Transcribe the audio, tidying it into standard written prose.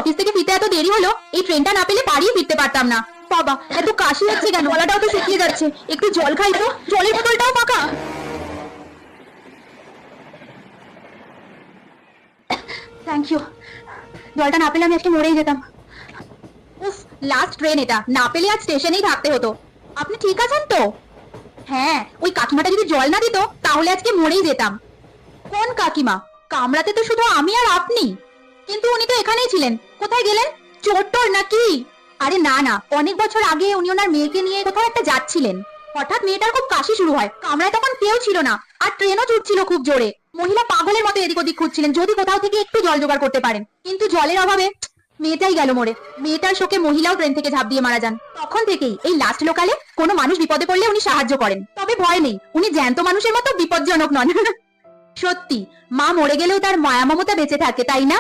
Office থেকে ফিরতে এত দেরি হলো, এই ট্রেনটা না পেলে বাড়িই ফিরতে পারতাম না। বাবা এত কাশি হচ্ছে কেন? গলাটাও তো শুকিয়ে যাচ্ছে, একটু জল খাই তো। জলের বোতলটাও ফাঁকা। Thank you. জলটা না পেলে আমি আজকে মরেই যেতাম। উফ, লাস্ট ট্রেন এটা, না পেলে আজ স্টেশনেই থাকতে হতো। আপনি ঠিক আছেন তো? হ্যাঁ, ওই কাকিমাটা যদি জল না দিত তাহলে আজকে মরেই যেতাম। কোন কাকিমা? কামরাতে তো শুধু আমি আর আপনি। কিন্তু উনি তো এখানেই ছিলেন, কোথায় গেলেন? চোর টোর নাকি? আরে না না, অনেক বছর আগে উনি ওনার মেয়েকে নিয়ে কোথাও একটা যাচ্ছিলেন। হঠাৎ মেয়েটার খুব কাশি শুরু হয়, কামরায় তখন কেউ ছিল না, আর ট্রেনও ছুটছিল খুব জোরে। মহিলা পাগলের মতো এদিক ওদিক খুঁজছিলেন যদি কোথাও থেকে একটু জল জোগাড় করতে পারেন, কিন্তু জলের অভাবে মেয়েটাই গেল মরে। মেয়েটার শোকে মহিলাও ট্রেন থেকে ঝাঁপ দিয়ে মারা যান। তখন থেকেই এই লাস্ট লোকালে কোনো মানুষ বিপদে পড়লে উনি সাহায্য করেন, তবে ভয় নেই, উনি জ্যান্ত মানুষের মতো বিপজ্জনক নন। সত্যি, মা মরে গেলেও তার মায়া মমতা বেঁচে থাকে, তাই না?